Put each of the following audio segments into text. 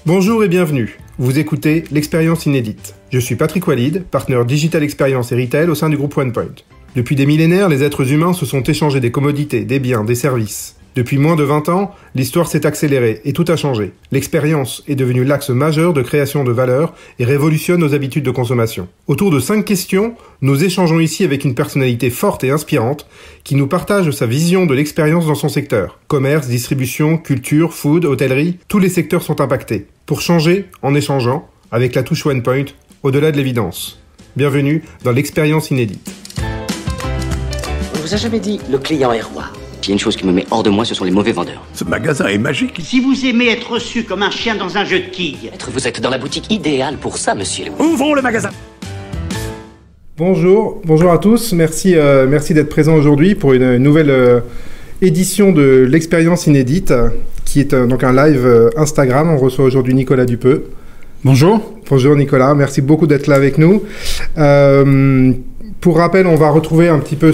Bonjour et bienvenue. Vous écoutez l'expérience inédite. Je suis Patrick Walid, partenaire Digital Experience et Retail au sein du groupe OnePoint. Depuis des millénaires, les êtres humains se sont échangés des commodités, des biens, des services. Depuis moins de 20 ans, l'histoire s'est accélérée et tout a changé. L'expérience est devenue l'axe majeur de création de valeur et révolutionne nos habitudes de consommation. Autour de 5 questions, nous échangeons ici avec une personnalité forte et inspirante qui nous partage sa vision de l'expérience dans son secteur. Commerce, distribution, culture, food, hôtellerie, tous les secteurs sont impactés. Pour changer, en échangeant, avec la touche OnePoint, au-delà de l'évidence. Bienvenue dans l'expérience inédite. On vous a jamais dit le client est roi. Il y a une chose qui me met hors de moi, ce sont les mauvais vendeurs. Ce magasin est magique. Si vous aimez être reçu comme un chien dans un jeu de quilles... Maître, vous êtes dans la boutique idéale pour ça, monsieur. Ouvrons le magasin. Bonjour à tous. Merci d'être présents aujourd'hui pour une nouvelle édition de l'expérience inédite, qui est donc un live Instagram. On reçoit aujourd'hui Nicolas Dupeux. Bonjour. Bonjour Nicolas, merci beaucoup d'être là avec nous. Pour rappel, on va retrouver un petit peu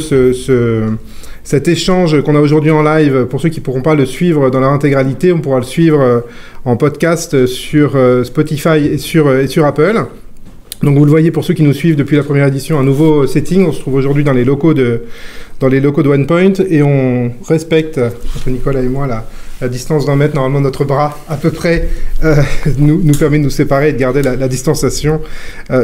cet échange qu'on a aujourd'hui en live. Pour ceux qui ne pourront pas le suivre dans leur intégralité, on pourra le suivre en podcast sur Spotify et sur Apple. Donc vous le voyez, pour ceux qui nous suivent depuis la première édition, un nouveau setting. On se trouve aujourd'hui dans les locaux de OnePoint et on respecte, entre Nicolas et moi, la distance d'un mètre. Normalement, notre bras, à peu près, nous permet de nous séparer et de garder la distanciation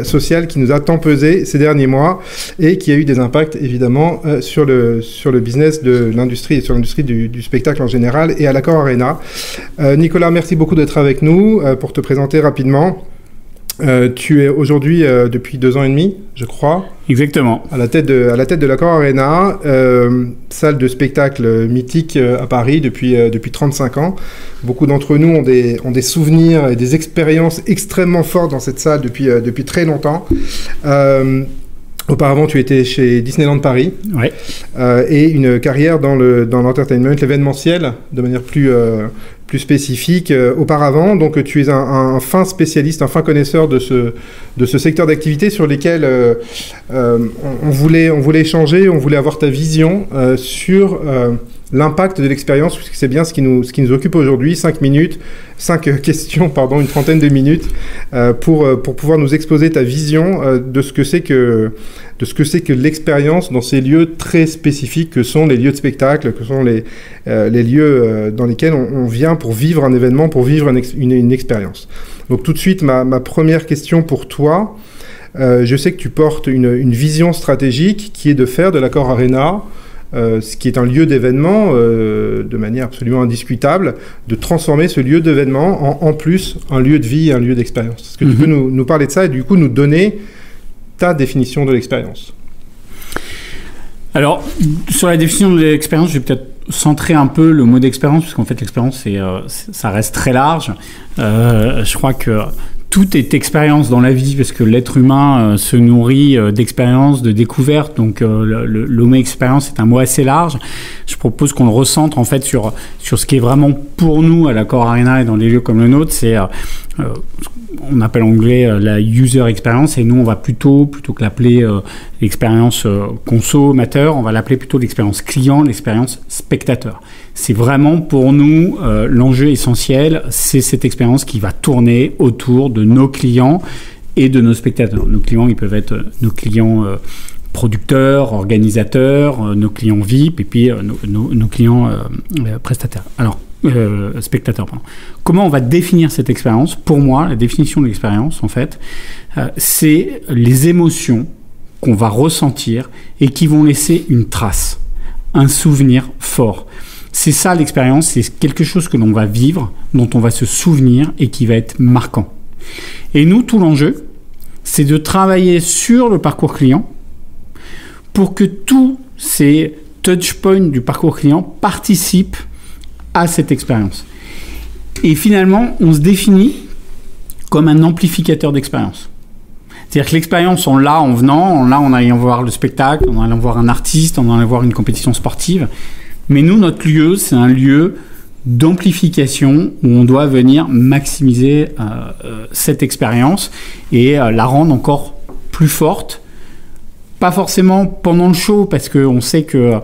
sociale qui nous a tant pesé ces derniers mois et qui a eu des impacts, évidemment, sur le business de l'industrie et sur l'industrie du spectacle en général et à l'Accor Arena. Nicolas, merci beaucoup d'être avec nous. Pour te présenter rapidement, tu es aujourd'hui, depuis 2 ans et demi, je crois. Exactement. À la tête de l'Accor Arena, salle de spectacle mythique à Paris depuis 35 ans. Beaucoup d'entre nous ont des souvenirs et des expériences extrêmement fortes dans cette salle depuis très longtemps. Auparavant, tu étais chez Disneyland Paris. Ouais. Et une carrière dans l'entertainment, l'événementiel, de manière plus spécifique auparavant. Donc, tu es un fin spécialiste, un fin connaisseur de ce secteur d'activité sur lesquels on voulait échanger, on voulait avoir ta vision sur l'impact de l'expérience, puisque c'est bien ce qui nous occupe aujourd'hui. 5 questions, une trentaine de minutes, pour pouvoir nous exposer ta vision de ce que c'est que l'expérience dans ces lieux très spécifiques que sont les lieux de spectacle, que sont les lieux dans lesquels on vient pour vivre un événement, pour vivre une expérience. Donc tout de suite, ma première question pour toi, je sais que tu portes une vision stratégique qui est de faire de l'Accor Arena ce qui est un lieu d'événement de manière absolument indiscutable, de transformer ce lieu d'événement en plus un lieu de vie et un lieu d'expérience. Est-ce que tu peux nous parler de ça et du coup nous donner ta définition de l'expérience? Alors, sur la définition de l'expérience, je vais peut-être centrer un peu le mot d'expérience, parce qu'en fait l'expérience, ça reste très large. Je crois que tout est expérience dans la vie, parce que l'être humain se nourrit d'expériences, de découvertes. Donc le mot expérience est un mot assez large. Je propose qu'on le recentre en fait sur ce qui est vraiment pour nous à l'Accor Arena et dans des lieux comme le nôtre. C'est on appelle en anglais la user experience, et nous on va plutôt que l'appeler l'expérience consommateur, on va l'appeler plutôt l'expérience client, l'expérience spectateur. C'est vraiment pour nous l'enjeu essentiel, c'est cette expérience qui va tourner autour de nos clients et de nos spectateurs. Nos clients, ils peuvent être nos clients producteurs, organisateurs, nos clients VIP et puis nos clients prestataires. Alors, spectateurs, pardon. Comment on va définir cette expérience? Pour moi, la définition de l'expérience, en fait, c'est les émotions qu'on va ressentir et qui vont laisser une trace, un souvenir fort. C'est ça l'expérience, c'est quelque chose que l'on va vivre, dont on va se souvenir et qui va être marquant. Et nous, tout l'enjeu, c'est de travailler sur le parcours client pour que tous ces touchpoints du parcours client participent à cette expérience. Et finalement, on se définit comme un amplificateur d'expérience. C'est-à-dire que l'expérience, on l'a en venant, en allant voir le spectacle, en allant voir un artiste, en allant voir une compétition sportive. Mais nous, notre lieu, c'est un lieu d'amplification où on doit venir maximiser cette expérience et la rendre encore plus forte. Pas forcément pendant le show, parce qu'on sait que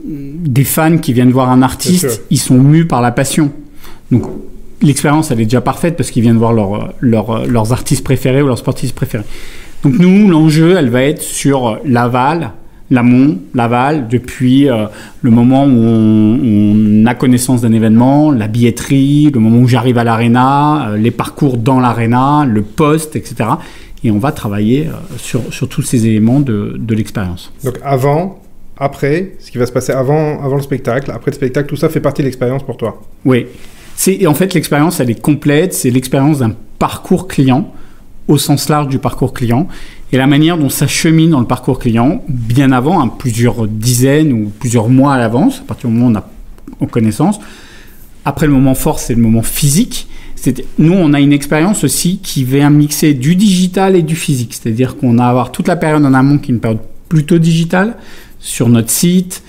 des fans qui viennent voir un artiste, ils sont mus par la passion. Donc, l'expérience, elle est déjà parfaite parce qu'ils viennent voir leurs artistes préférés ou leurs sportifs préférés. Donc nous, l'enjeu, elle va être sur l'aval, l'amont, l'aval, depuis le moment où on a connaissance d'un événement, la billetterie, le moment où j'arrive à l'aréna, les parcours dans l'aréna, le post, etc. Et on va travailler sur tous ces éléments de l'expérience. Donc avant, après, ce qui va se passer avant le spectacle, après le spectacle, tout ça fait partie de l'expérience pour toi. Oui. En fait, l'expérience, elle est complète. C'est l'expérience d'un parcours client, au sens large du parcours client, et la manière dont ça chemine dans le parcours client, bien avant, plusieurs dizaines ou plusieurs mois à l'avance, à partir du moment où on a connaissance. Après, le moment fort, c'est le moment physique. Nous, on a une expérience aussi qui vient mixer du digital et du physique. C'est-à-dire qu'on va avoir toute la période en amont qui est une période plutôt digitale, sur notre site,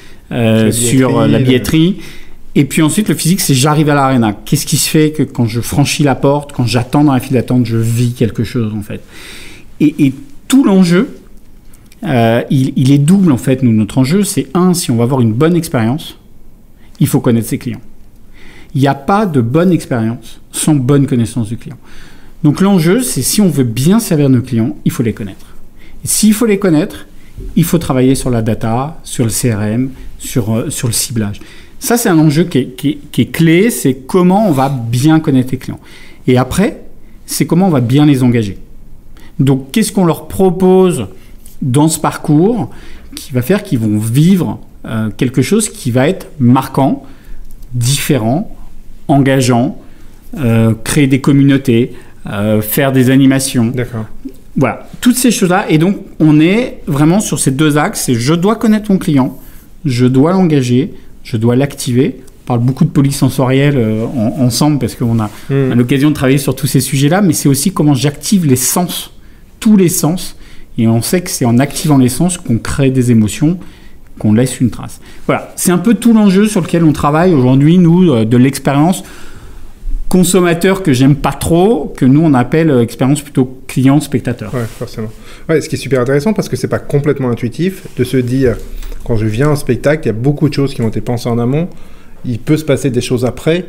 sur la billetterie. Et puis ensuite, le physique, c'est j'arrive à l'aréna. Qu'est-ce qui se fait que quand je franchis la porte, quand j'attends dans la file d'attente, je vis quelque chose, en fait. Et tout l'enjeu, il est double, en fait. Notre enjeu, c'est si on va avoir une bonne expérience, il faut connaître ses clients. Il n'y a pas de bonne expérience sans bonne connaissance du client. Donc l'enjeu, c'est si on veut bien servir nos clients, il faut les connaître. Et s'il faut les connaître, il faut travailler sur la data, sur le CRM, sur le ciblage. Ça, c'est un enjeu qui est clé, c'est comment on va bien connaître les clients. Et après, c'est comment on va bien les engager. Donc, qu'est-ce qu'on leur propose dans ce parcours qui va faire qu'ils vont vivre quelque chose qui va être marquant, différent, engageant, créer des communautés, faire des animations. D'accord. Voilà, toutes ces choses-là. Et donc, on est vraiment sur ces deux axes. C'est je dois connaître mon client, je dois l'engager, je dois l'activer. On parle beaucoup de polysensoriel ensemble parce qu'on a l'occasion de travailler sur tous ces sujets-là, mais c'est aussi comment j'active les sens, tous les sens. Et on sait que c'est en activant les sens qu'on crée des émotions, qu'on laisse une trace. Voilà, c'est un peu tout l'enjeu sur lequel on travaille aujourd'hui, nous, de l'expérience consommateur que j'aime pas trop, que nous on appelle expérience plutôt client-spectateur. Ouais, forcément. Ouais, ce qui est super intéressant parce que c'est pas complètement intuitif de se dire quand je viens à un spectacle, il y a beaucoup de choses qui ont été pensées en amont, il peut se passer des choses après,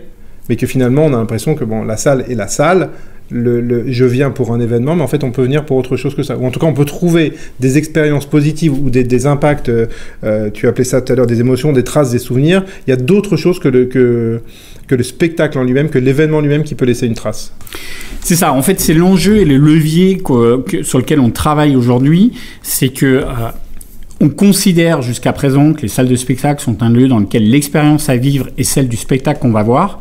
mais que finalement on a l'impression que la salle est la salle, je viens pour un événement, mais en fait on peut venir pour autre chose que ça. Ou en tout cas on peut trouver des expériences positives ou des impacts, tu appelais ça tout à l'heure, des émotions, des traces, des souvenirs. Il y a d'autres choses que le spectacle en lui-même, que l'événement lui-même qui peut laisser une trace. C'est ça, en fait c'est l'enjeu et le levier sur lequel on travaille aujourd'hui, c'est que on considère jusqu'à présent que les salles de spectacle sont un lieu dans lequel l'expérience à vivre est celle du spectacle qu'on va voir.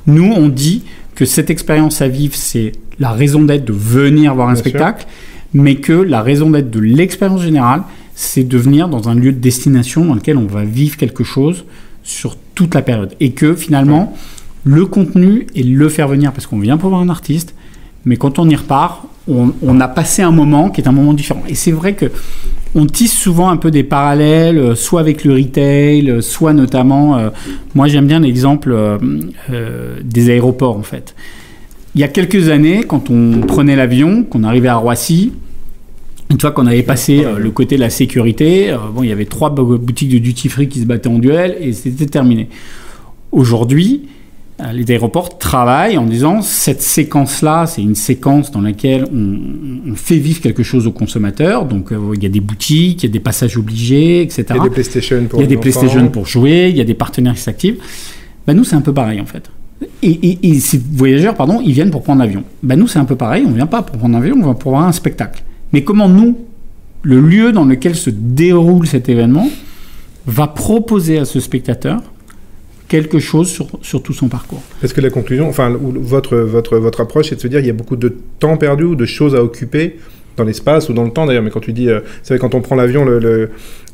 Nous on dit que cette expérience à vivre, c'est la raison d'être de venir voir un spectacle, mais que la raison d'être de l'expérience générale, c'est de venir dans un lieu de destination dans lequel on va vivre quelque chose sur toute la période. Et que finalement, le contenu et le faire venir, parce qu'on vient pour voir un artiste, mais quand on y repart, on a passé un moment qui est un moment différent. Et c'est vrai que on tisse souvent un peu des parallèles, soit avec le retail, soit notamment... moi, j'aime bien l'exemple des aéroports, en fait. Il y a quelques années, quand on prenait l'avion, qu'on arrivait à Roissy, une fois qu'on avait passé le côté de la sécurité, il y avait 3 boutiques de duty-free qui se battaient en duel et c'était terminé. Aujourd'hui, les aéroports travaillent en disant cette séquence-là, c'est une séquence dans laquelle on fait vivre quelque chose aux consommateurs. Donc, il y a des boutiques, il y a des passages obligés, etc. Il y a des PlayStation pour Il y a des PlayStation pour jouer, il y a des partenaires qui s'activent. Nous, c'est un peu pareil, en fait. Et ces voyageurs, ils viennent pour prendre l'avion. Nous, c'est un peu pareil. On ne vient pas pour prendre l'avion, on va pour voir un spectacle. Mais comment nous, le lieu dans lequel se déroule cet événement, va proposer à ce spectateur quelque chose sur tout son parcours. Parce que la conclusion, votre approche, c'est de se dire qu'il y a beaucoup de temps perdu ou de choses à occuper dans l'espace ou dans le temps d'ailleurs. Mais quand tu dis, c'est vrai, quand on prend l'avion,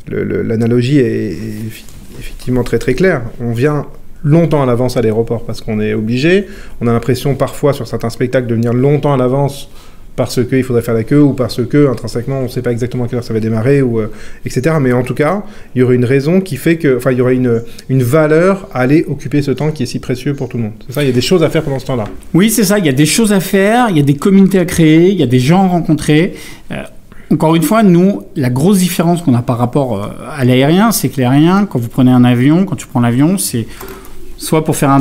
l'analogie est effectivement très très claire. On vient longtemps à l'avance à l'aéroport parce qu'on est obligé. On a l'impression parfois sur certains spectacles de venir longtemps à l'avance parce qu'il faudrait faire la queue ou parce que intrinsèquement on ne sait pas exactement à quelle heure ça va démarrer, etc. Mais en tout cas, il y aurait une raison qui fait que, il y aurait une valeur à aller occuper ce temps qui est si précieux pour tout le monde. C'est ça, il y a des choses à faire pendant ce temps-là. Oui, c'est ça, il y a des choses à faire, il y a des communautés à créer, il y a des gens à rencontrer. Encore une fois, nous, la grosse différence qu'on a par rapport à l'aérien, c'est que l'aérien, quand vous prenez un avion, quand tu prends l'avion, c'est soit pour faire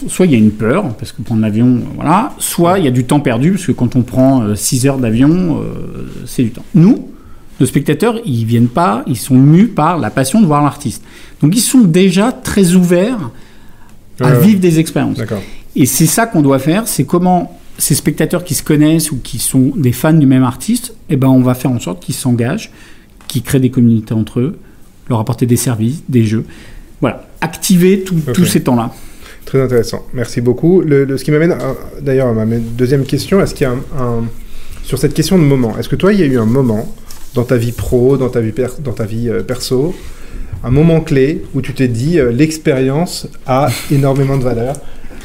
soit il y a une peur, parce que prendre l'avion, voilà, soit il y a du temps perdu, parce que quand on prend 6 heures d'avion, c'est du temps. Nous, nos spectateurs, ils viennent pas, ils sont mus par la passion de voir l'artiste. Donc ils sont déjà très ouverts à vivre des expériences. D'accord. Et c'est ça qu'on doit faire, c'est comment ces spectateurs qui se connaissent ou qui sont des fans du même artiste, eh ben on va faire en sorte qu'ils s'engagent, qu'ils créent des communautés entre eux, leur apporter des services, des jeux. Voilà, activer tous ces temps-là. Très intéressant, merci beaucoup. Ce qui m'amène d'ailleurs à ma deuxième question, est-ce qu'il y a sur cette question de moment, est-ce que toi il y a eu un moment dans ta vie pro, dans ta vie perso, un moment clé où tu t'es dit l'expérience a énormément de valeur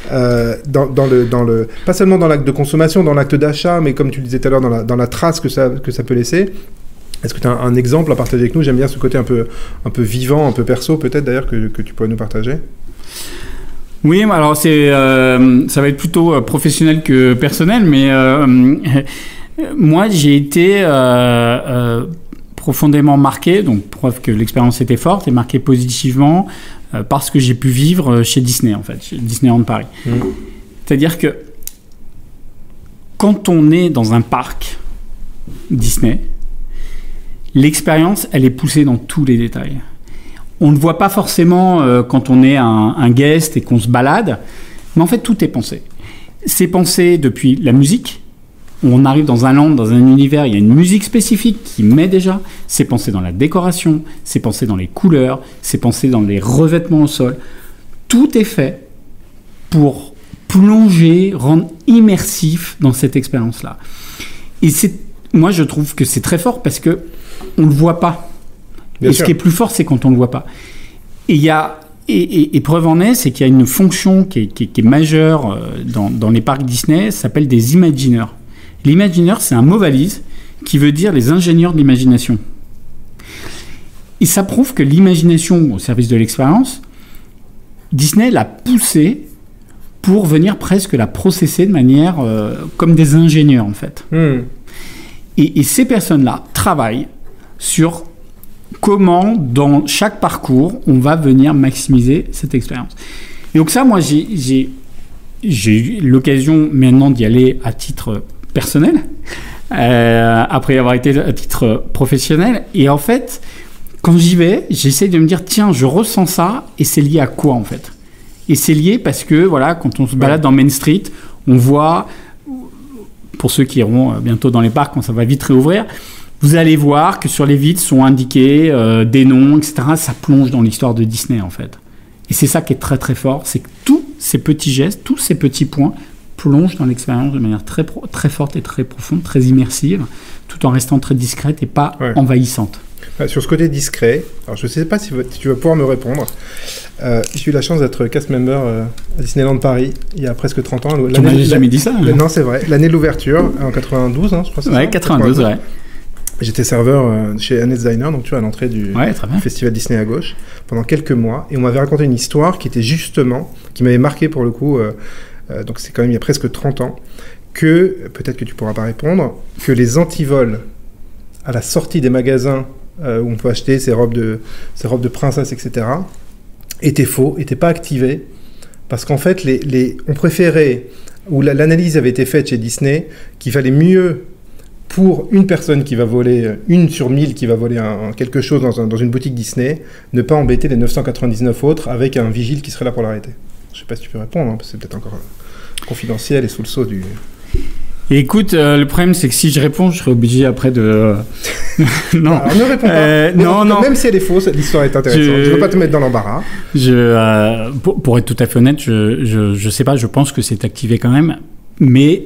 pas seulement dans l'acte de consommation, dans l'acte d'achat, mais comme tu le disais tout à l'heure, dans la trace que ça peut laisser. Est-ce que tu as un exemple à partager avec nous? J'aime bien ce côté un peu vivant, un peu perso peut-être d'ailleurs que tu pourrais nous partager. Oui, alors ça va être plutôt professionnel que personnel, mais moi j'ai été profondément marqué, donc preuve que l'expérience était forte et marqué positivement parce que j'ai pu vivre chez Disney en fait, chez Disneyland Paris. C'est-à-dire que quand on est dans un parc Disney, l'expérience, elle est poussée dans tous les détails. On ne voit pas forcément quand on est un guest et qu'on se balade, mais en fait, tout est pensé. C'est pensé depuis la musique. On arrive dans un land, dans un univers, il y a une musique spécifique qui met déjà. C'est pensé dans la décoration, c'est pensé dans les couleurs, c'est pensé dans les revêtements au sol. Tout est fait pour plonger, rendre immersif dans cette expérience-là. Et moi, je trouve que c'est très fort parce que on ne le voit pas. Bien et sûr. Ce qui est plus fort, c'est quand on ne le voit pas. Et preuve en est, c'est qu'il y a une fonction qui est majeure dans les parcs Disney, ça s'appelle des imagineurs. L'imagineur, c'est un mot valise qui veut dire les ingénieurs de l'imagination. Et ça prouve que l'imagination au service de l'expérience, Disney l'a poussée pour venir presque la processer de manière comme des ingénieurs, en fait. Et ces personnes-là travaillent sur comment, dans chaque parcours, on va venir maximiser cette expérience. Et donc ça, moi, j'ai eu l'occasion maintenant d'y aller à titre personnel, après avoir été à titre professionnel. Et en fait, quand j'y vais, j'essaie de me dire, tiens, je ressens ça, et c'est lié à quoi, en fait? Et c'est lié parce que, voilà, quand on se balade dans Main Street, on voit, pour ceux qui iront bientôt dans les parcs, quand ça va vite réouvrir, vous allez voir que sur les vitres sont indiqués des noms, etc. Ça plonge dans l'histoire de Disney, en fait. Et c'est ça qui est très, très fort, c'est que tous ces petits gestes, tous ces petits points plongent dans l'expérience de manière très, très forte et très profonde, très immersive, tout en restant très discrète et pas envahissante. Sur ce côté discret, alors je ne sais pas si tu vas pouvoir me répondre. J'ai eu la chance d'être cast member à Disneyland Paris il y a presque 30 ans. Tu m'as jamais dit ça. Non, c'est vrai. L'année de l'ouverture, en 92, je crois. Ouais, 92, ouais. J'étais serveur chez Annette's Diner, donc tu vois, à l'entrée du festival Disney à gauche, pendant quelques mois. Et on m'avait raconté une histoire qui était justement, qui m'avait marqué pour le coup, donc c'est quand même il y a presque 30 ans, que, peut-être que tu pourras pas répondre, que les antivols à la sortie des magasins où on peut acheter ces robes de princesse, etc., étaient faux, n'étaient pas activés, parce qu'en fait, on préférait, ou l'analyse avait été faite chez Disney, qu'il fallait mieux pour une personne qui va voler, 1 sur 1000 qui va voler quelque chose dans une boutique Disney, ne pas embêter les 999 autres avec un vigile qui serait là pour l'arrêter. Je ne sais pas si tu peux répondre, parce que c'est peut-être encore confidentiel et sous le sceau du... Écoute, le problème, c'est que si je réponds, je serai obligé après de... non. Alors, ne réponds pas. Non. Même si elle est fausse, l'histoire est intéressante. Je ne veux pas te mettre dans l'embarras. Pour être tout à fait honnête, je sais pas, je pense que c'est activé quand même, mais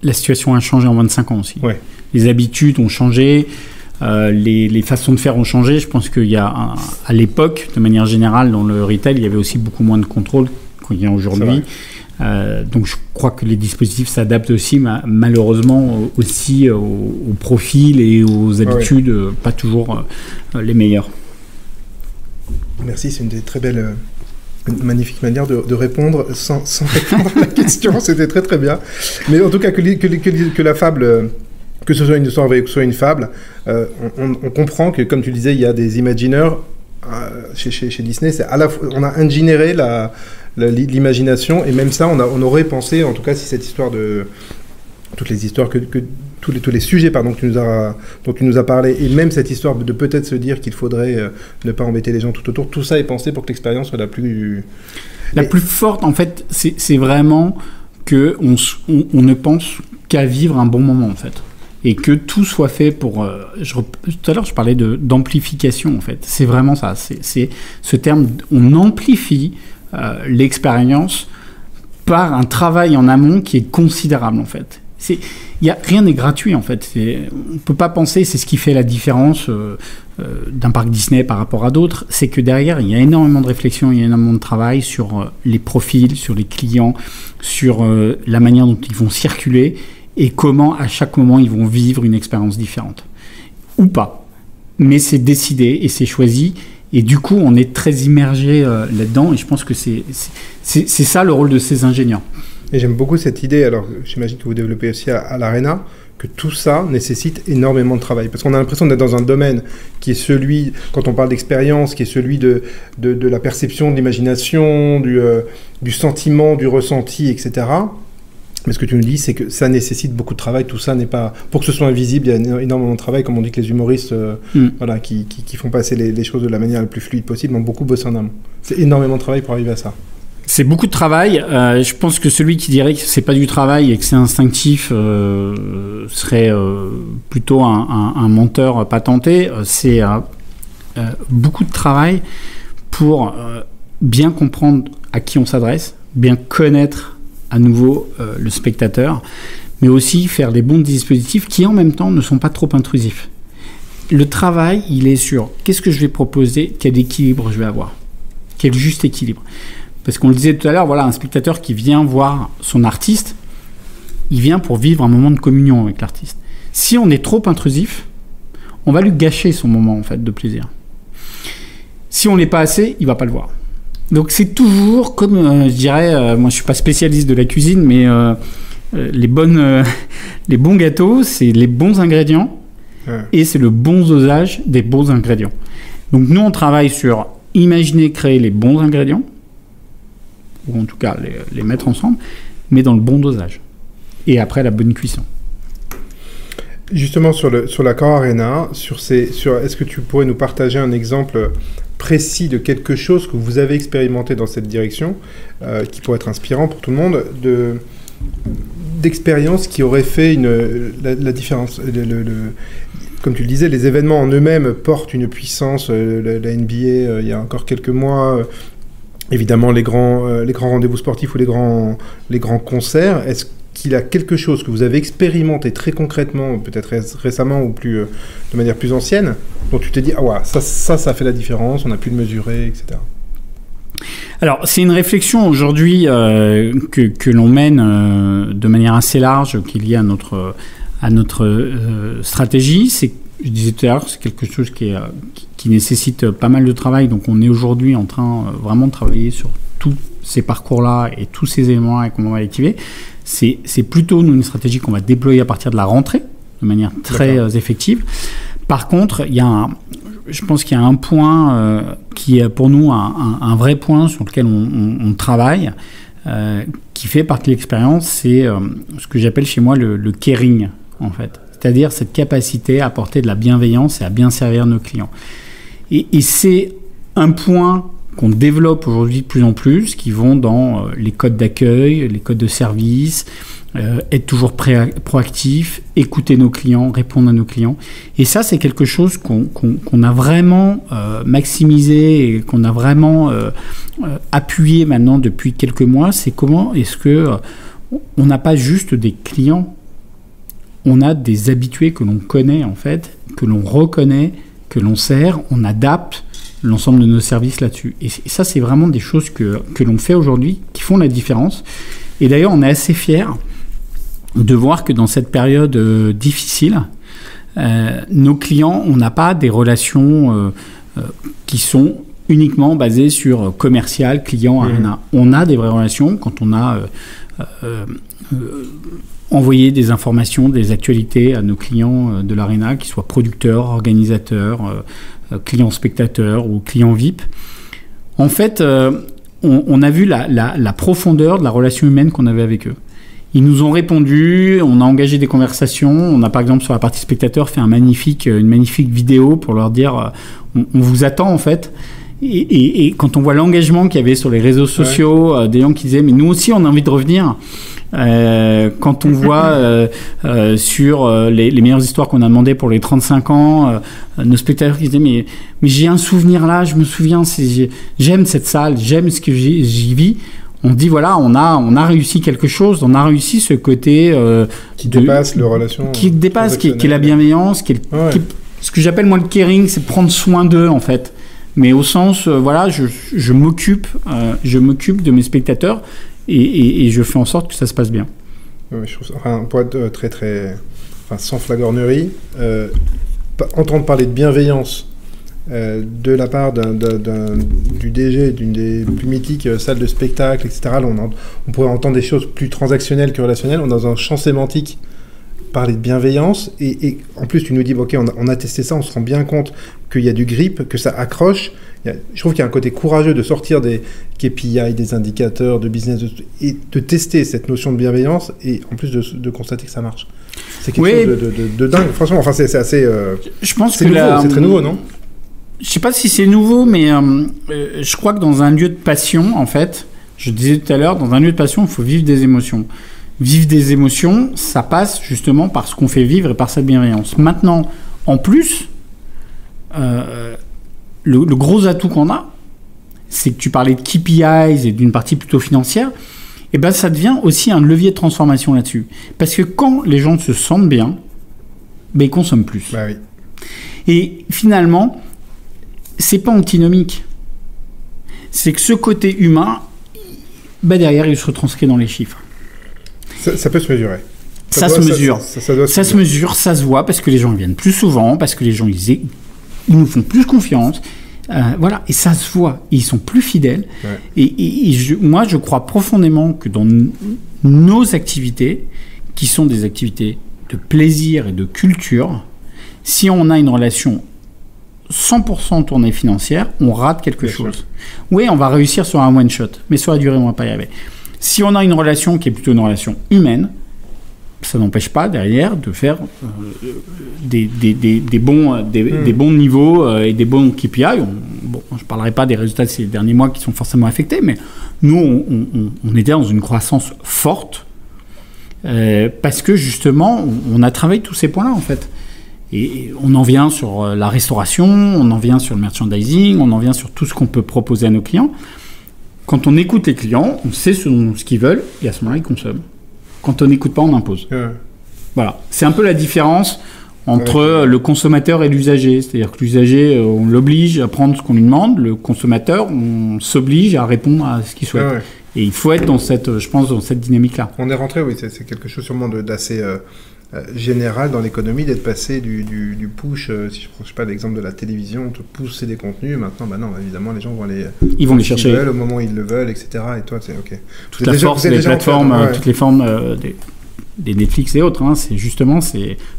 la situation a changé en 25 ans aussi. Ouais. Les habitudes ont changé, les façons de faire ont changé. Je pense qu'il y a, à l'époque, de manière générale, dans le retail, il y avait aussi beaucoup moins de contrôle qu'il y a aujourd'hui. Donc je crois que les dispositifs s'adaptent aussi, malheureusement aussi au profil et aux habitudes, pas toujours les meilleures. Merci, c'est une des très belles, une magnifique manière de répondre sans répondre à la question, c'était très très bien. Mais en tout cas que la fable, que ce soit une histoire vraie ou que ce soit une fable, on comprend que, comme tu le disais, il y a des imagineurs chez Disney. C'est à la fois, on a ingénéré l'imagination. Et même ça, on aurait pensé, en tout cas, si cette histoire de... toutes les histoires tous les sujets dont tu nous as parlé, et même cette histoire de peut-être se dire qu'il faudrait ne pas embêter les gens tout autour, tout ça est pensé pour que l'expérience soit la plus forte. En fait, c'est vraiment que on ne pense qu'à vivre un bon moment, en fait, et que tout soit fait pour. Tout à l'heure, je parlais d'amplification, en fait. C'est vraiment ça. C'est ce terme. On amplifie l'expérience par un travail en amont qui est considérable, en fait. Rien n'est gratuit, en fait. On ne peut pas penser, c'est ce qui fait la différence d'un parc Disney par rapport à d'autres, c'est que derrière, il y a énormément de réflexion, il y a énormément de travail sur les profils, sur les clients, sur la manière dont ils vont circuler et comment, à chaque moment, ils vont vivre une expérience différente. Ou pas. Mais c'est décidé et c'est choisi. Et du coup, on est très immergé là-dedans. Et je pense que c'est ça le rôle de ces ingénieurs. Et j'aime beaucoup cette idée, alors j'imagine que vous développez aussi à l'Arena, que tout ça nécessite énormément de travail. Parce qu'on a l'impression d'être dans un domaine qui est celui, quand on parle d'expérience, qui est celui de la perception, de l'imagination, du sentiment, du ressenti, etc. Mais ce que tu nous dis, c'est que ça nécessite beaucoup de travail. Tout ça n'est pas... Pour que ce soit invisible, il y a énormément de travail, comme on dit que les humoristes qui font passer les choses de la manière la plus fluide possible, ont beaucoup bossé en amont. C'est énormément de travail pour arriver à ça. C'est beaucoup de travail. Je pense que celui qui dirait que c'est pas du travail et que c'est instinctif serait plutôt un menteur patenté. C'est beaucoup de travail pour bien comprendre à qui on s'adresse, bien connaître à nouveau le spectateur, mais aussi faire les bons dispositifs qui en même temps ne sont pas trop intrusifs. Le travail, il est sur qu'est-ce que je vais proposer, quel équilibre je vais avoir, quel juste équilibre. Parce qu'on le disait tout à l'heure, voilà, un spectateur qui vient voir son artiste, il vient pour vivre un moment de communion avec l'artiste. Si on est trop intrusif, on va lui gâcher son moment, en fait, de plaisir. Si on n'est pas assez, il va pas le voir. Donc c'est toujours comme, je dirais, moi je suis pas spécialiste de la cuisine, mais les bons gâteaux, c'est les bons ingrédients et c'est le bon dosage des bons ingrédients. Donc nous, on travaille sur imaginer, créer les bons ingrédients, ou en tout cas les mettre ensemble, mais dans le bon dosage. Et après, la bonne cuisson. Justement, sur l'Accor Arena, est-ce que tu pourrais nous partager un exemple précis de quelque chose que vous avez expérimenté dans cette direction, qui pourrait être inspirant pour tout le monde, d'expérience qui aurait fait la différence. Comme tu le disais, les événements en eux-mêmes portent une puissance. La NBA, il y a encore quelques mois... Évidemment, les grands rendez-vous sportifs ou les grands concerts, est-ce qu'il y a quelque chose que vous avez expérimenté très concrètement, peut-être récemment ou de manière plus ancienne, dont tu t'es dit « Ah ouais, ça fait la différence, on a pu le mesurer, etc. » Alors, c'est une réflexion aujourd'hui que l'on mène de manière assez large, qui est liée à notre stratégie. Je disais tout à l'heure, c'est quelque chose qui nécessite pas mal de travail. Donc, on est aujourd'hui en train vraiment de travailler sur tous ces parcours-là et tous ces éléments-là et comment on va l'activer. C'est plutôt une stratégie qu'on va déployer à partir de la rentrée, de manière très effective. Par contre, je pense qu'il y a un point qui est pour nous un vrai point sur lequel on travaille, qui fait partie de l'expérience, c'est ce que j'appelle chez moi le caring, en fait. C'est-à-dire cette capacité à apporter de la bienveillance et à bien servir nos clients. Et c'est un point qu'on développe aujourd'hui de plus en plus, qui vont dans les codes d'accueil, les codes de service, être toujours proactif, écouter nos clients, répondre à nos clients. Et ça, c'est quelque chose qu'on a vraiment maximisé et qu'on a vraiment appuyé maintenant depuis quelques mois. C'est comment est-ce que on n'a pas juste des clients, on a des habitués que l'on connaît, en fait, que l'on reconnaît, que l'on sert, on adapte l'ensemble de nos services là-dessus. Et ça, c'est vraiment des choses que l'on fait aujourd'hui, qui font la différence. Et d'ailleurs, on est assez fiers de voir que dans cette période difficile, nos clients, on n'a pas des relations qui sont uniquement basées sur commercial, client, Arena. On a des vraies relations quand on a... envoyer des informations, des actualités à nos clients de l'Arena, qu'ils soient producteurs, organisateurs, clients spectateurs ou clients VIP. En fait, on a vu la profondeur de la relation humaine qu'on avait avec eux. Ils nous ont répondu, on a engagé des conversations, on a par exemple sur la partie spectateur fait une magnifique vidéo pour leur dire on vous attend en fait. Et quand on voit l'engagement qu'il y avait sur les réseaux sociaux, des gens qui disaient mais nous aussi on a envie de revenir. Quand on voit sur les meilleures histoires qu'on a demandé pour les 35 ans, nos spectateurs qui disaient mais j'ai un souvenir là, je me souviens, j'aime cette salle, j'aime ce que j'y vis. On dit voilà, on a réussi quelque chose, on a réussi ce côté qui dépasse les relations, qui est la bienveillance, qui est ce que j'appelle moi le caring, c'est prendre soin d'eux en fait. Mais au sens voilà, je m'occupe de mes spectateurs et je fais en sorte que ça se passe bien. Oui, je trouve ça, enfin, pour être très sans flagornerie, entendre parler de bienveillance de la part du DG d'une des plus mythiques salles de spectacle, etc. Là, on pourrait entendre des choses plus transactionnelles que relationnelles. On est dans un champ sémantique, parler de bienveillance, et en plus tu nous dis ok, on a testé ça, on se rend bien compte qu'il y a du grip, que ça accroche. Je trouve qu'il y a un côté courageux de sortir des KPI, des indicateurs de business, et de tester cette notion de bienveillance, et en plus de constater que ça marche. C'est quelque chose de dingue, franchement. Enfin, c'est assez... je pense c'est nouveau, c'est très nouveau, non ? Je sais pas si c'est nouveau, mais je crois que dans un lieu de passion, en fait, je disais tout à l'heure, dans un lieu de passion, il faut vivre des émotions. Vivre des émotions, ça passe justement par ce qu'on fait vivre et par cette bienveillance. Maintenant, en plus, le gros atout qu'on a, c'est que tu parlais de KPIs et d'une partie plutôt financière, et ben ça devient aussi un levier de transformation là-dessus. Parce que quand les gens se sentent bien, ben ils consomment plus. Bah oui. Et finalement, c'est pas antinomique. C'est que ce côté humain, ben derrière, il se retranscrit dans les chiffres. Ça peut se mesurer. Ça se mesure. Ça se mesure, ça se voit, parce que les gens viennent plus souvent, parce que les gens ils nous font plus confiance. Voilà, et ça se voit. Ils sont plus fidèles. Ouais. Moi, je crois profondément que dans nos activités, qui sont des activités de plaisir et de culture, si on a une relation 100% tournée financière, on rate quelque chose. Oui, on va réussir sur un one-shot, mais sur la durée, on ne va pas y arriver. Si on a une relation qui est plutôt une relation humaine, ça n'empêche pas derrière de faire des bons niveaux et des bons KPI. Je ne parlerai pas des résultats de ces derniers mois qui sont forcément affectés, mais nous, on était dans une croissance forte parce que justement, on a travaillé tous ces points-là en fait. Et on en vient sur la restauration, on en vient sur le merchandising, on en vient sur tout ce qu'on peut proposer à nos clients. Quand on écoute les clients, on sait ce qu'ils veulent et à ce moment-là, ils consomment. Quand on n'écoute pas, on impose. Voilà. C'est un peu la différence entre le consommateur et l'usager. C'est-à-dire que l'usager, on l'oblige à prendre ce qu'on lui demande. Le consommateur, on s'oblige à répondre à ce qu'il souhaite. Et il faut être dans cette dynamique-là. On est rentré, oui, c'est quelque chose sûrement d'assez général dans l'économie, d'être passé du push. Si je ne prends pas l'exemple de la télévision, on te pousser des contenus. Maintenant, non, évidemment, les gens vont ils vont les chercher veulent, au moment où ils le veulent, etc. Et toi, c'est OK. Toute la force des plateformes, toutes les formes des Netflix et autres, c'est justement,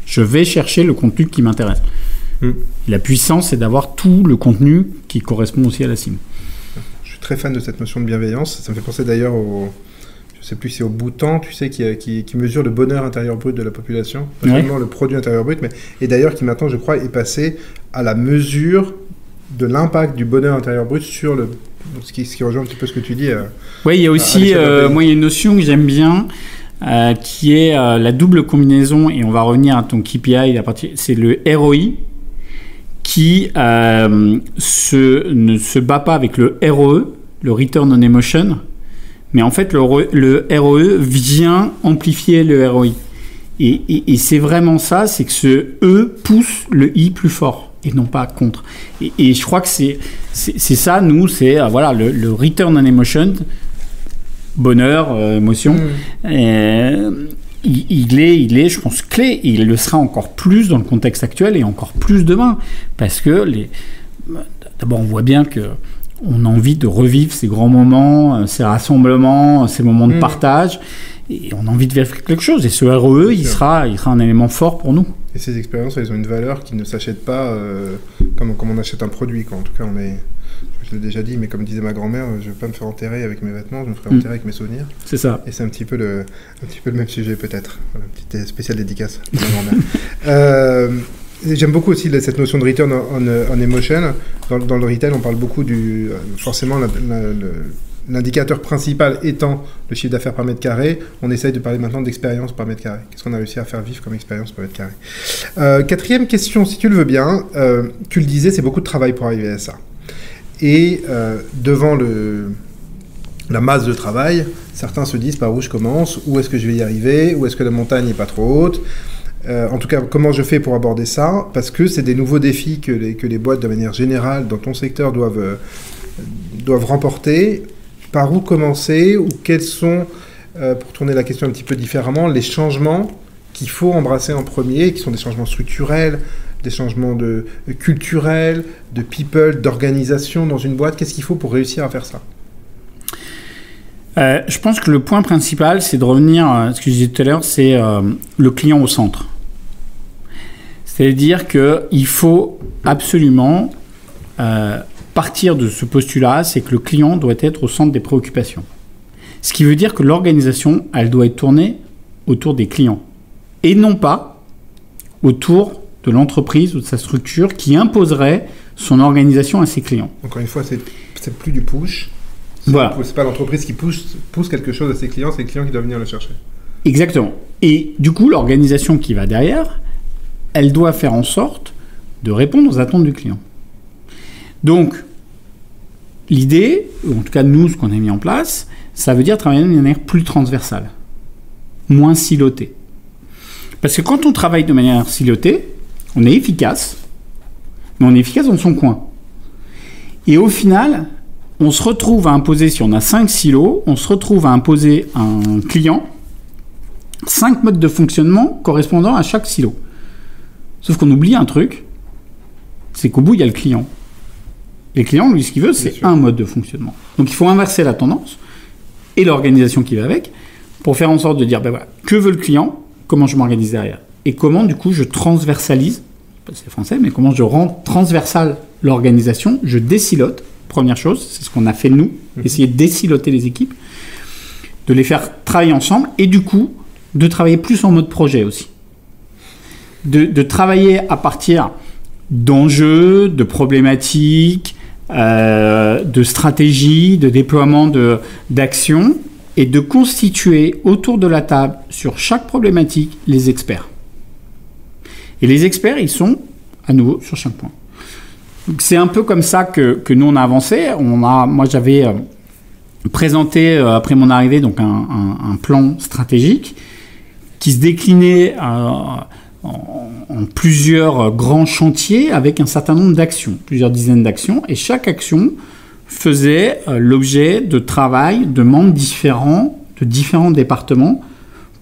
je vais chercher le contenu qui m'intéresse. La puissance, c'est d'avoir tout le contenu qui correspond aussi à la cible. Je suis très fan de cette notion de bienveillance. Ça me fait penser d'ailleurs je ne sais plus si c'est au Bhoutan, tu sais, qui mesure le bonheur intérieur brut de la population, pas seulement le produit intérieur brut, et d'ailleurs qui maintenant, je crois, est passé à la mesure de l'impact du bonheur intérieur brut sur ce qui rejoint un petit peu ce que tu dis. Oui, il y a aussi, moi, il y a une notion que j'aime bien, qui est la double combinaison, et on va revenir à ton KPI, c'est le ROI, qui ne se bat pas avec le ROE, le Return on Emotion, mais en fait, le ROE vient amplifier le ROI. Et c'est vraiment ça, c'est que ce E pousse le I plus fort, et non pas contre. Et je crois que c'est ça, nous, c'est le Return on Emotion, bonheur, émotion, il est, je pense, clé, et il le sera encore plus dans le contexte actuel, et encore plus demain, parce que d'abord, on voit bien que on a envie de revivre ces grands moments, ces rassemblements, ces moments de partage, et on a envie de vivre quelque chose. Et ce ROE, il sera un élément fort pour nous. Et ces expériences, elles ont une valeur qui ne s'achète pas comme on achète un produit, quoi. En tout cas, je l'ai déjà dit, mais comme disait ma grand-mère, je ne vais pas me faire enterrer avec mes vêtements, je me ferai enterrer avec mes souvenirs. C'est ça. Et c'est un petit peu le même sujet peut-être. Voilà, petite spéciale dédicace pour ma grand-mère. J'aime beaucoup aussi cette notion de return on emotion. Dans le retail, on parle beaucoup forcément l'indicateur principal étant le chiffre d'affaires par mètre carré. On essaye de parler maintenant d'expérience par mètre carré. Qu'est-ce qu'on a réussi à faire vivre comme expérience par mètre carré? Quatrième question, si tu le veux bien. Tu le disais, c'est beaucoup de travail pour arriver à ça. Et devant la masse de travail, certains se disent par où je commence, où est-ce que je vais y arriver, où est-ce que la montagne n'est pas trop haute. En tout cas, comment je fais pour aborder ça? Parce que c'est des nouveaux défis que les boîtes, de manière générale, dans ton secteur, doivent remporter. Par où commencer? Ou quels sont, pour tourner la question un petit peu différemment, les changements qu'il faut embrasser en premier, qui sont des changements structurels, des changements culturels, de people, d'organisation dans une boîte? Qu'est-ce qu'il faut pour réussir à faire ça? Je pense que le point principal, c'est de revenir à ce que je disais tout à l'heure, c'est le client au centre. C'est-à-dire qu'il faut absolument partir de ce postulat, c'est que le client doit être au centre des préoccupations. Ce qui veut dire que l'organisation, elle doit être tournée autour des clients et non pas autour de l'entreprise ou de sa structure qui imposerait son organisation à ses clients. Encore une fois, c'est plus du push. Voilà. C'est pas l'entreprise qui pousse quelque chose à ses clients, c'est les clients qui doivent venir le chercher. Exactement. Et du coup, l'organisation qui va derrière, elle doit faire en sorte de répondre aux attentes du client. Donc, l'idée, ou en tout cas nous, ce qu'on a mis en place, ça veut dire travailler de manière plus transversale, moins silotée. Parce que quand on travaille de manière silotée, on est efficace, mais on est efficace dans son coin. Et au final, on se retrouve à imposer, si on a 5 silos, on se retrouve à imposer à un client 5 modes de fonctionnement correspondant à chaque silo. Sauf qu'on oublie un truc, c'est qu'au bout, il y a le client. Et le client, lui, ce qu'il veut, c'est un mode de fonctionnement. Donc, il faut inverser la tendance et l'organisation qui va avec pour faire en sorte de dire, ben voilà, que veut le client, comment je m'organise derrière. Et comment, du coup, je transversalise, c'est français, mais comment je rends transversale l'organisation, je désilote. Première chose, c'est ce qu'on a fait nous, essayer de désiloter les équipes, de les faire travailler ensemble et du coup, de travailler plus en mode projet aussi. De travailler à partir d'enjeux, de problématiques, de stratégies, de déploiement d'actions et de constituer autour de la table, sur chaque problématique, les experts. Et les experts, ils sont, à nouveau, sur chaque point. Donc, c'est un peu comme ça que nous, on a avancé. Moi, j'avais présenté, après mon arrivée, donc un plan stratégique qui se déclinait en plusieurs grands chantiers avec un certain nombre d'actions, plusieurs dizaines d'actions. Et chaque action faisait l'objet de travail de membres différents, de différents départements,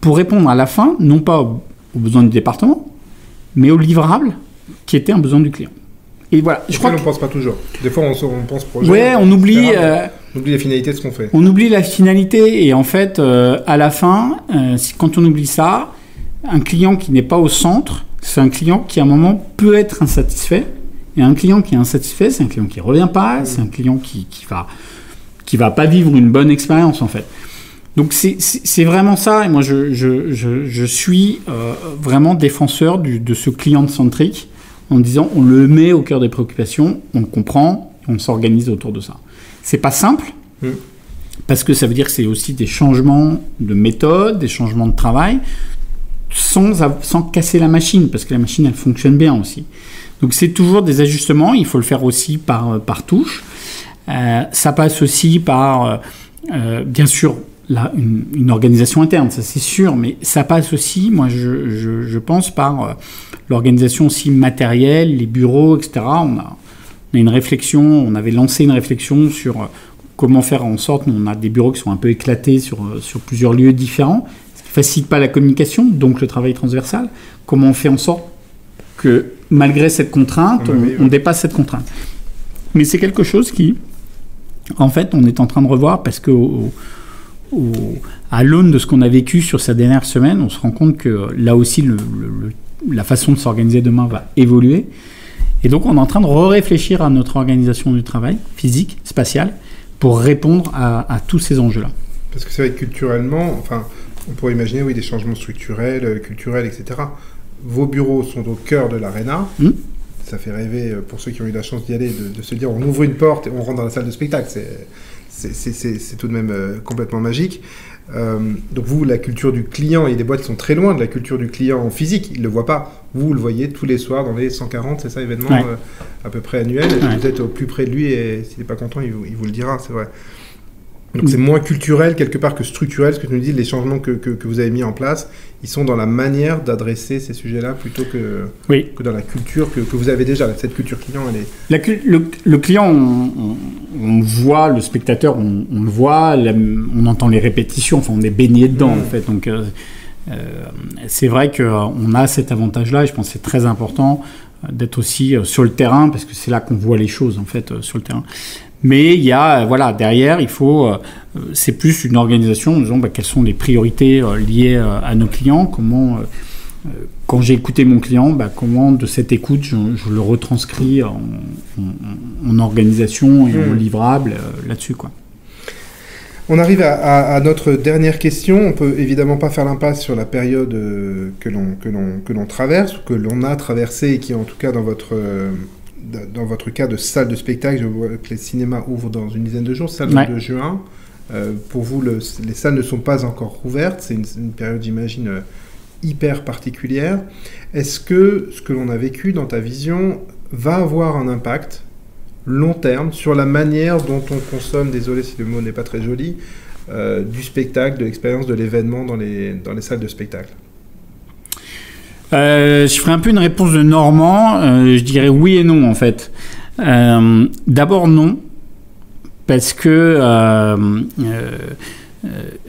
pour répondre à la fin, non pas aux besoins du département, mais aux livrables qui étaient un besoin du client. Et voilà, je crois qu'on ne pense pas toujours. Des fois, on pense projet. Ouais, on oublie la finalité de ce qu'on fait. On oublie la finalité et en fait, à la fin, quand on oublie ça, un client qui n'est pas au centre, c'est un client qui à un moment peut être insatisfait. Et un client qui est insatisfait, c'est un client qui revient pas, c'est un client qui va pas vivre une bonne expérience en fait. Donc c'est vraiment ça. Et moi, je suis vraiment défenseur de ce client centrique, en disant on le met au cœur des préoccupations, on le comprend, on s'organise autour de ça. C'est pas simple, parce que ça veut dire que c'est aussi des changements de méthode, des changements de travail, sans casser la machine, parce que la machine, elle fonctionne bien aussi. Donc c'est toujours des ajustements, il faut le faire aussi par touche. Ça passe aussi par, bien sûr, une organisation interne, ça c'est sûr, mais ça passe aussi, moi je pense, par l'organisation aussi matérielle, les bureaux, etc. On a une réflexion, on avait lancé une réflexion sur comment faire en sorte, nous on a des bureaux qui sont un peu éclatés sur plusieurs lieux différents, ce qui ne facilite pas la communication, donc le travail transversal. Comment on fait en sorte que malgré cette contrainte, on dépasse cette contrainte. Mais c'est quelque chose qui, en fait, on est en train de revoir parce que à l'aune de ce qu'on a vécu sur ces dernières semaines, on se rend compte que là aussi, la façon de s'organiser demain va évoluer. Et donc, on est en train de réfléchir à notre organisation du travail, physique, spatiale, pour répondre à tous ces enjeux-là. Parce que c'est vrai que culturellement, enfin, on pourrait imaginer, oui, des changements structurels, culturels, etc. Vos bureaux sont au cœur de l'Arena. Ça fait rêver, pour ceux qui ont eu la chance d'y aller, de se dire, on ouvre une porte et on rentre dans la salle de spectacle. C'est tout de même complètement magique. Donc vous, la culture du client, il y a des boîtes qui sont très loin de la culture du client physique, ils ne le voient pas. Vous le voyez tous les soirs dans les 140, c'est ça, événements à peu près annuels. Vous êtes au plus près de lui et s'il n'est pas content, il vous le dira, c'est vrai. Donc c'est moins culturel quelque part que structurel, ce que tu nous dis, les changements que vous avez mis en place, ils sont dans la manière d'adresser ces sujets-là plutôt que dans la culture que vous avez déjà. Cette culture client, elle est... Le client, on voit, le spectateur, on le voit, on entend les répétitions, enfin on est baigné dedans en fait. Donc c'est vrai qu'on a cet avantage-là et je pense que c'est très important d'être aussi sur le terrain parce que c'est là qu'on voit les choses en fait sur le terrain. Mais il y a, derrière, il faut, c'est plus une organisation, disons, quelles sont les priorités liées à nos clients, comment, quand j'ai écouté mon client, comment de cette écoute, je le retranscris en organisation et en livrable là-dessus, quoi. On arrive à notre dernière question. On peut évidemment pas faire l'impasse sur la période que l'on traverse, ou que l'on a traversée et qui, en tout cas, dans votre cas de salle de spectacle, je vois que les cinémas ouvrent dans une dizaine de jours, salle de juin. Pour vous, les salles ne sont pas encore ouvertes. C'est une période, j'imagine, hyper particulière. Est-ce que ce que l'on a vécu dans ta vision va avoir un impact long terme sur la manière dont on consomme, désolé si le mot n'est pas très joli, du spectacle, de l'expérience de l'événement dans les salles de spectacle? Je ferai un peu une réponse de Normand. Je dirais oui et non, en fait. D'abord, non. Parce que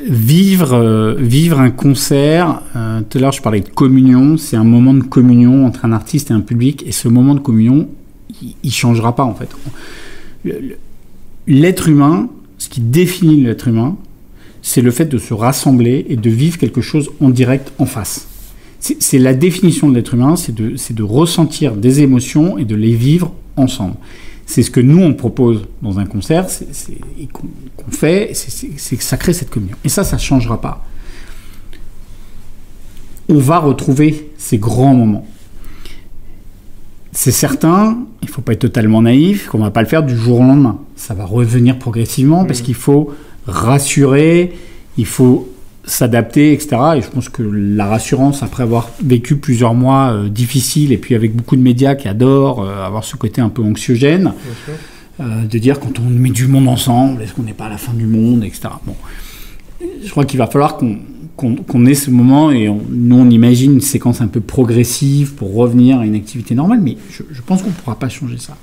vivre un concert, tout à l'heure, je parlais de communion. C'est un moment de communion entre un artiste et un public. Et ce moment de communion, il ne changera pas, en fait. L'être humain, ce qui définit l'être humain, c'est le fait de se rassembler et de vivre quelque chose en direct, en face. C'est la définition de l'être humain, c'est de ressentir des émotions et de les vivre ensemble. C'est ce que nous, on propose dans un concert, et qu'on fait, c'est que ça crée cette communion. Et ça ne changera pas. On va retrouver ces grands moments. C'est certain, il ne faut pas être totalement naïf, qu'on ne va pas le faire du jour au lendemain. Ça va revenir progressivement parce qu'il faut rassurer, il faut s'adapter, etc. Et je pense que la rassurance, après avoir vécu plusieurs mois difficiles, et puis avec beaucoup de médias qui adorent avoir ce côté un peu anxiogène, de dire quand on met du monde ensemble, est-ce qu'on n'est pas à la fin du monde, etc. Bon, je crois qu'il va falloir qu'on ait ce moment, et nous on imagine une séquence un peu progressive pour revenir à une activité normale, mais je pense qu'on ne pourra pas changer ça.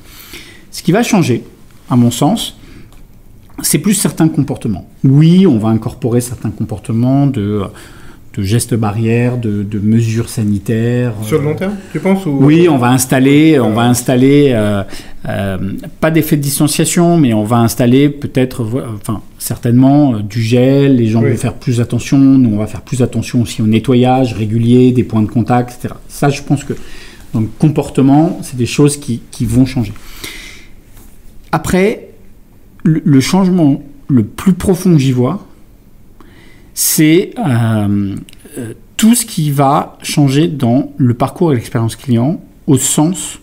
Ce qui va changer, à mon sens, c'est plus certains comportements. Oui, on va incorporer certains comportements de gestes barrières, de mesures sanitaires. Sur le long terme, tu penses ou... Oui, on va installer pas d'effet de distanciation, mais on va installer peut-être, certainement du gel. Les gens vont faire plus attention. Nous, on va faire plus attention aussi au nettoyage régulier, des points de contact, etc. Ça, je pense que dans le comportement, c'est des choses qui vont changer. Après, le changement le plus profond que j'y vois, c'est tout ce qui va changer dans le parcours et l'expérience client au sens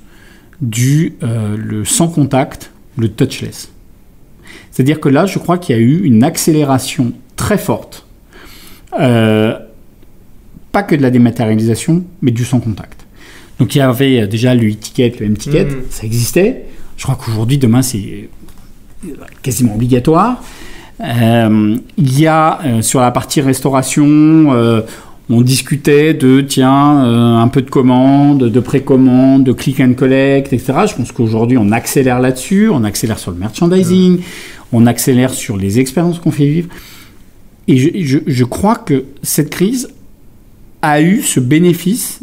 le sans contact, le touchless. C'est-à-dire que là, je crois qu'il y a eu une accélération très forte, pas que de la dématérialisation, mais du sans contact. Donc il y avait déjà le e-ticket, le M-ticket, ça existait. Je crois qu'aujourd'hui, demain, c'est quasiment obligatoire. Il y a sur la partie restauration, on discutait de un peu de commande, de précommande, de click and collect, etc. Je pense qu'aujourd'hui on accélère là-dessus, on accélère sur le merchandising, on accélère sur les expériences qu'on fait vivre. Et je crois que cette crise a eu ce bénéfice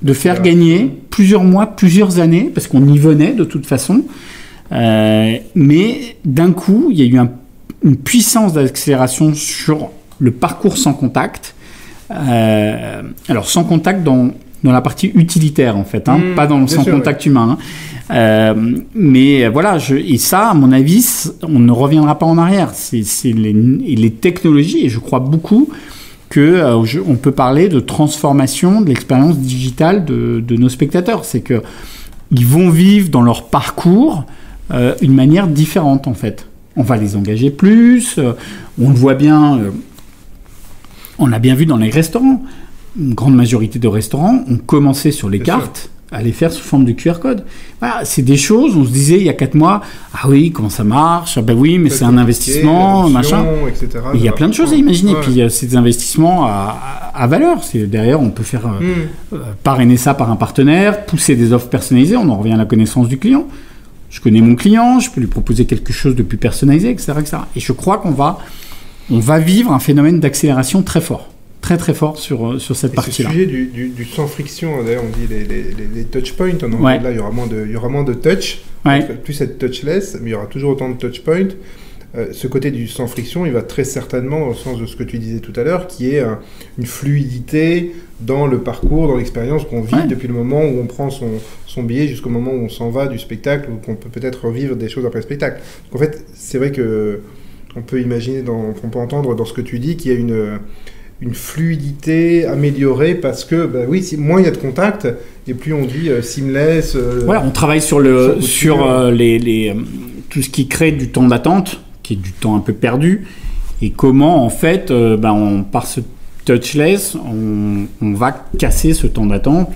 de faire gagner plusieurs mois, plusieurs années, parce qu'on y venait de toute façon. Mais d'un coup, il y a eu une puissance d'accélération sur le parcours sans contact. Alors, sans contact dans dans la partie utilitaire en fait, pas dans le sans contact humain. Mais voilà, et ça, à mon avis, on ne reviendra pas en arrière. C'est les technologies, et je crois beaucoup qu'on peut parler de transformation de l'expérience digitale de nos spectateurs. C'est qu'ils vont vivre dans leur parcours une manière différente en fait. On va les engager plus, on le voit bien, on l'a bien vu dans les restaurants. Une grande majorité de restaurants ont commencé sur les cartes à les faire sous forme de QR code. Voilà, c'est des choses, on se disait il y a 4 mois, ah oui, comment ça marche? Ah ben oui, mais c'est un investissement, machin. Etc. Il y a plein de choses à imaginer. Puis c'est des investissements à valeur. Derrière, on peut faire parrainer ça par un partenaire, pousser des offres personnalisées, on en revient à la connaissance du client. Je connais mon client, je peux lui proposer quelque chose de plus personnalisé, etc. etc. Et je crois qu'on va vivre un phénomène d'accélération très fort. Très très fort sur cette partie-là. Ce sujet du sans friction, d'ailleurs on dit les touch points, en anglais, là il y aura moins de touch, plus être touchless, mais il y aura toujours autant de touch points. Ce côté du sans friction, il va très certainement dans le sens de ce que tu disais tout à l'heure, qui est une fluidité dans le parcours, dans l'expérience qu'on vit depuis le moment où on prend son billet jusqu'au moment où on s'en va du spectacle, ou qu'on peut peut-être revivre des choses après le spectacle. Donc, en fait, c'est vrai que on peut imaginer, on peut entendre dans ce que tu dis qu'il y a une fluidité améliorée parce que, moins il y a de contacts et plus on dit seamless. On travaille sur tout ce qui crée du temps d'attente, qui est du temps un peu perdu, et comment en fait, par ce touchless, on va casser ce temps d'attente.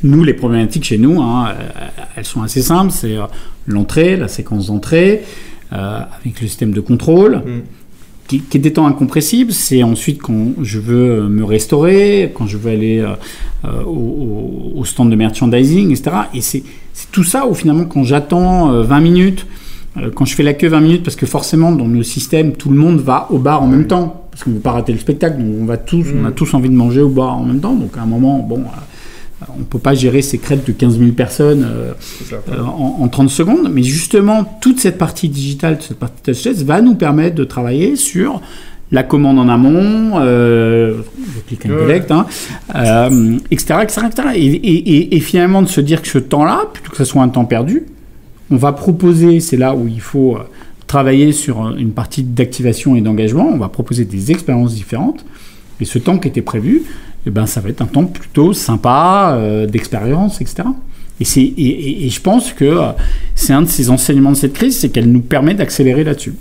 Nous, les problématiques chez nous, elles sont assez simples. C'est l'entrée, la séquence d'entrée, avec le système de contrôle. Qui est des temps incompressibles. C'est ensuite quand je veux me restaurer, quand je veux aller au stand de merchandising, etc. Et c'est tout ça où finalement, quand j'attends 20 minutes, quand je fais la queue 20 minutes, parce que forcément, dans nos systèmes, tout le monde va au bar en même temps, parce qu'on ne veut pas rater le spectacle, donc on a tous envie de manger au bar en même temps. Donc à un moment, on ne peut pas gérer ces crêtes de 15 000 personnes en 30 secondes, mais justement, toute cette partie digitale, cette partie touchless va nous permettre de travailler sur la commande en amont, le click and collect, etc., etc., etc. Et finalement, de se dire que ce temps-là, plutôt que ce soit un temps perdu, on va proposer, c'est là où il faut travailler sur une partie d'activation et d'engagement, on va proposer des expériences différentes, et ce temps qui était prévu, ça va être un temps plutôt sympa, d'expérience, etc. Et je pense que c'est un de ces enseignements de cette crise, c'est qu'elle nous permet d'accélérer là-dessus.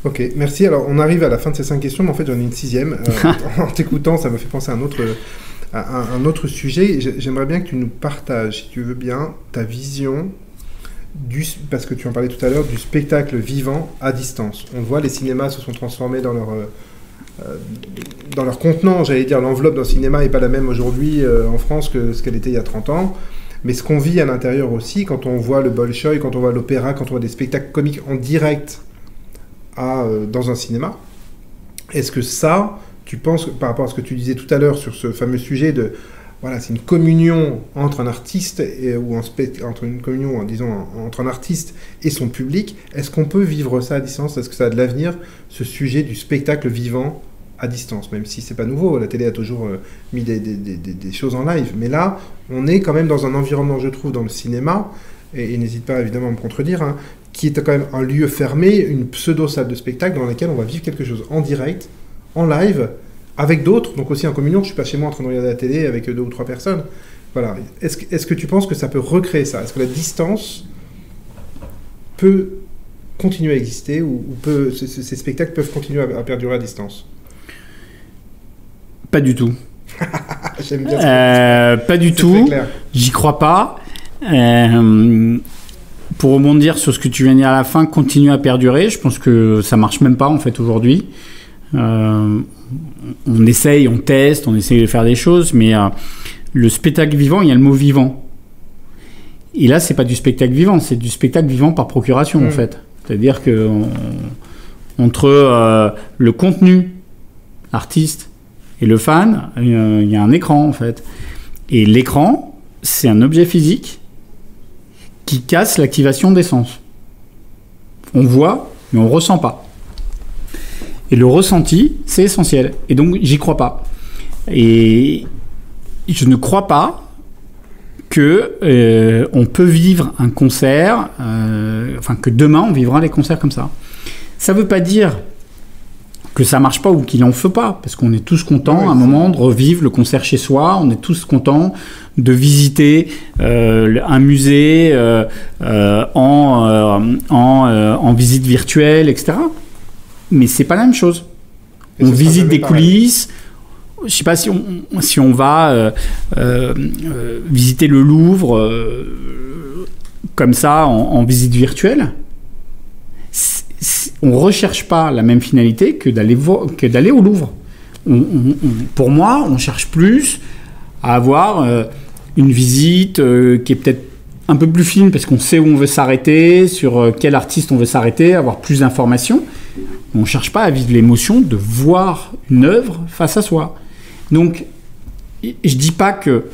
Ok, merci. Alors, on arrive à la fin de ces 5 questions, mais en fait, j'en ai une 6e. En t'écoutant, ça me fait penser à un autre sujet. J'aimerais bien que tu nous partages, si tu veux bien, ta vision parce que tu en parlais tout à l'heure, du spectacle vivant à distance. On voit, les cinémas se sont transformés dans leur contenant, j'allais dire. L'enveloppe d'un cinéma n'est pas la même aujourd'hui en France que ce qu'elle était il y a 30 ans. Mais ce qu'on vit à l'intérieur aussi, quand on voit le Bolchoï, quand on voit l'opéra, quand on voit des spectacles comiques en direct dans un cinéma, est-ce que ça, tu penses, par rapport à ce que tu disais tout à l'heure sur ce fameux sujet de... Voilà, c'est une communion entre un artiste entre une communion, disons, entre un artiste et son public. Est-ce qu'on peut vivre ça à distance? Est-ce que ça a de l'avenir, ce sujet du spectacle vivant à distance? Même si c'est pas nouveau, la télé a toujours mis des choses en live. Mais là, on est quand même dans un environnement, je trouve, dans le cinéma, et n'hésite pas évidemment à me contredire, qui est quand même un lieu fermé, une pseudo-salle de spectacle dans laquelle on va vivre quelque chose en direct, en live, avec d'autres, donc aussi en communion. Je ne suis pas chez moi en train de regarder la télé avec 2 ou 3 personnes. Voilà. Est-ce que tu penses que ça peut recréer ça? Est-ce que la distance peut continuer à exister, ou ces spectacles peuvent continuer à perdurer à distance? Pas du tout. J'aime bien ça. Pas du tout. J'y crois pas. Pour rebondir sur ce que tu viens de dire à la fin, continuer à perdurer, je pense que ça marche même pas en fait aujourd'hui. On essaye, on teste, on essaye de faire des choses, mais le spectacle vivant, il y a le mot vivant. Et là, c'est pas du spectacle vivant, c'est du spectacle vivant par procuration, en fait. C'est-à-dire que entre le contenu, l'artiste, et le fan, il y a un écran, en fait. Et l'écran, c'est un objet physique qui casse l'activation des sens. On voit, mais on ressent pas. Et le ressenti, c'est essentiel. Et donc, j'y crois pas. Et je ne crois pas que on peut vivre un concert, que demain on vivra les concerts comme ça. Ça ne veut pas dire que ça marche pas ou qu'il en faut pas, parce qu'on est tous contents à un moment de revivre le concert chez soi, on est tous contents de visiter un musée en visite virtuelle, etc. Mais c'est pas la même chose. On visite des coulisses. Je sais pas si on va visiter le Louvre comme ça en visite virtuelle. On recherche pas la même finalité que d'aller au Louvre. Pour moi, on cherche plus à avoir une visite qui est peut-être un peu plus fine parce qu'on sait où on veut s'arrêter, sur quel artiste on veut s'arrêter, avoir plus d'informations. On ne cherche pas à vivre l'émotion de voir une œuvre face à soi. Donc, je dis pas que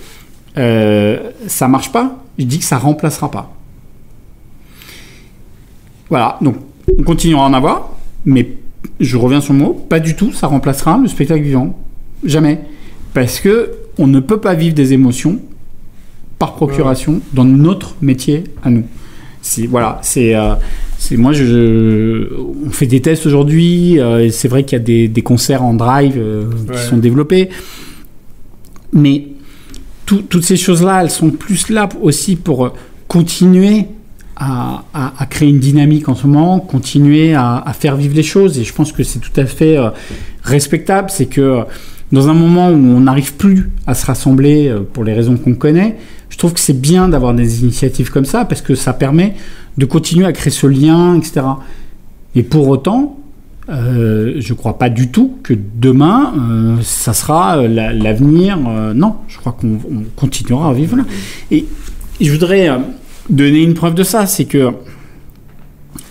ça marche pas, je dis que ça remplacera pas. Voilà, donc on continuera à en avoir, mais je reviens sur le mot, pas du tout, ça remplacera le spectacle vivant. Jamais. Parce que on ne peut pas vivre des émotions par procuration dans notre métier à nous. Moi, on fait des tests aujourd'hui, et c'est vrai qu'il y a des concerts en drive qui sont développés, mais toutes ces choses-là, elles sont plus là aussi pour continuer à créer une dynamique en ce moment, continuer à faire vivre les choses, et je pense que c'est tout à fait respectable. C'est que dans un moment où on n'arrive plus à se rassembler pour les raisons qu'on connaît, je trouve que c'est bien d'avoir des initiatives comme ça, parce que ça permet de continuer à créer ce lien, etc. Et pour autant, je ne crois pas du tout que demain, ça sera l'avenir. Non, je crois qu'on continuera à vivre là. Et je voudrais donner une preuve de ça, c'est que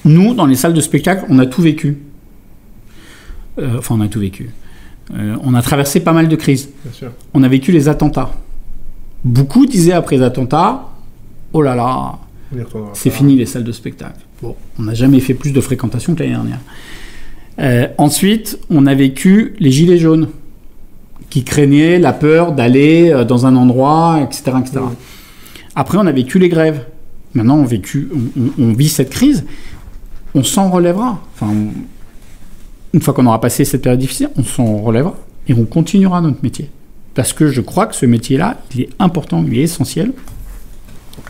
nous, dans les salles de spectacle, on a tout vécu. On a tout vécu. On a traversé pas mal de crises. Bien sûr. On a vécu les attentats. Beaucoup disaient après les attentats, oh là là, c'est fini les salles de spectacle. Bon, on n'a jamais fait plus de fréquentation que l'année dernière. Ensuite, on a vécu les gilets jaunes, qui craignaient la peur d'aller dans un endroit, etc. etc. Mmh. Après, on a vécu les grèves. Maintenant, on vit cette crise. On s'en relèvera. Une fois qu'on aura passé cette période difficile, on s'en relèvera et on continuera notre métier. Parce que je crois que ce métier-là, il est important, il est essentiel.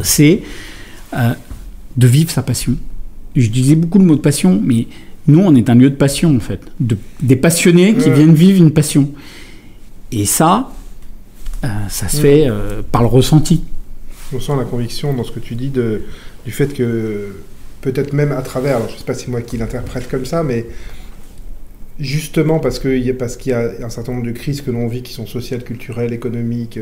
C'est de vivre sa passion. Je disais beaucoup le mot de passion, mais nous, on est un lieu de passion, en fait. Des passionnés qui viennent vivre une passion. Et ça se fait par le ressenti. On sent la conviction dans ce que tu dis du fait que, peut-être même à travers, alors je ne sais pas si c'est moi qui l'interprète comme ça, mais justement parce qu'il y a un certain nombre de crises que l'on vit qui sont sociales, culturelles, économiques,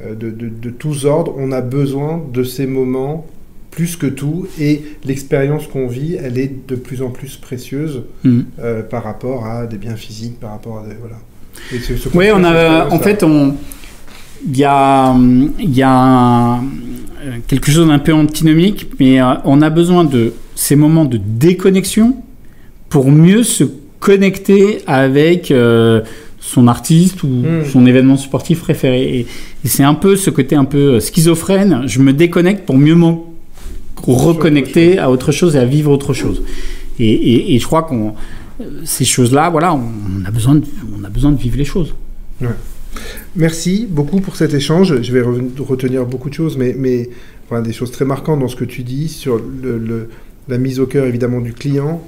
de tous ordres, on a besoin de ces moments plus que tout, et l'expérience qu'on vit, elle est de plus en plus précieuse par rapport à des biens physiques, par rapport à voilà. Oui, il y a quelque chose d'un peu antinomique, mais on a besoin de ces moments de déconnexion pour mieux se connecter avec son artiste ou son événement sportif préféré. Et c'est un peu ce côté un peu schizophrène. Je me déconnecte pour mieux me reconnecter à autre chose et à vivre autre chose. Et je crois qu'on ces choses-là, voilà, on a besoin de vivre les choses. Ouais. Merci beaucoup pour cet échange. Je vais retenir beaucoup de choses, mais voilà, des choses très marquantes dans ce que tu dis sur la mise au cœur évidemment du client,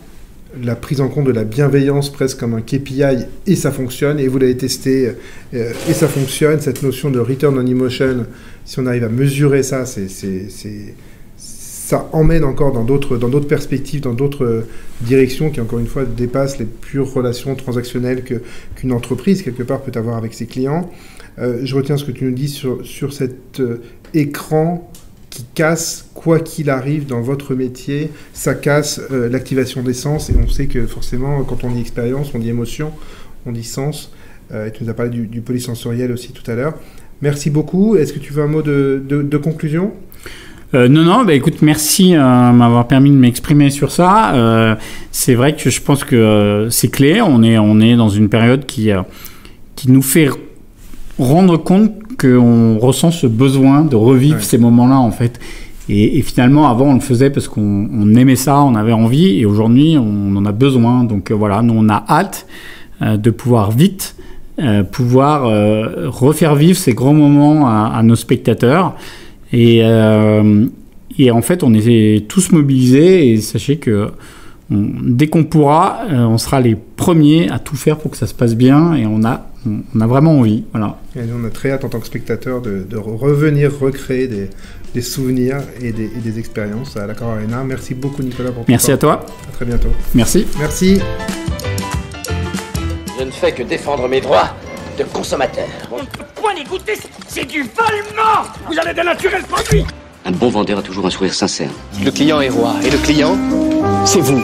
la prise en compte de la bienveillance presque comme un KPI, et ça fonctionne, et vous l'avez testé, et ça fonctionne. Cette notion de return on emotion, si on arrive à mesurer ça, ça emmène encore dans d'autres perspectives, dans d'autres directions qui, encore une fois, dépassent les pures relations transactionnelles qu'une entreprise, quelque part, peut avoir avec ses clients. Je retiens ce que tu nous dis sur cet écran qui casse, quoi qu'il arrive dans votre métier, ça casse l'activation des sens, et on sait que forcément, quand on dit expérience, on dit émotion, on dit sens, et tu nous as parlé du polysensoriel aussi tout à l'heure. Merci beaucoup. Est-ce que tu veux un mot de conclusion ? Non, écoute, merci de m'avoir permis de m'exprimer sur ça. C'est vrai que je pense que c'est clé. On est dans une période qui nous fait rendre compte qu'on ressent ce besoin de revivre ces moments-là, en fait. Et finalement, avant, on le faisait parce qu'on aimait ça, on avait envie, et aujourd'hui, on en a besoin. Donc voilà, nous, on a hâte de pouvoir vite refaire vivre ces grands moments à nos spectateurs. Et en fait, on est tous mobilisés, et sachez que dès qu'on pourra, on sera les premiers à tout faire pour que ça se passe bien, et on a vraiment envie. Voilà. Et nous, on a très hâte en tant que spectateur de revenir recréer des souvenirs et des expériences à l'Accor Arena. Merci beaucoup, Nicolas, pour ton Merci temps. à toi. À très bientôt. Merci. Merci. Je ne fais que défendre mes droits de consommateur. On ne peut point les goûter, c'est du volement. Vous avez de naturel produit. Un bon vendeur a toujours un sourire sincère. Le client est roi, et le client, c'est vous.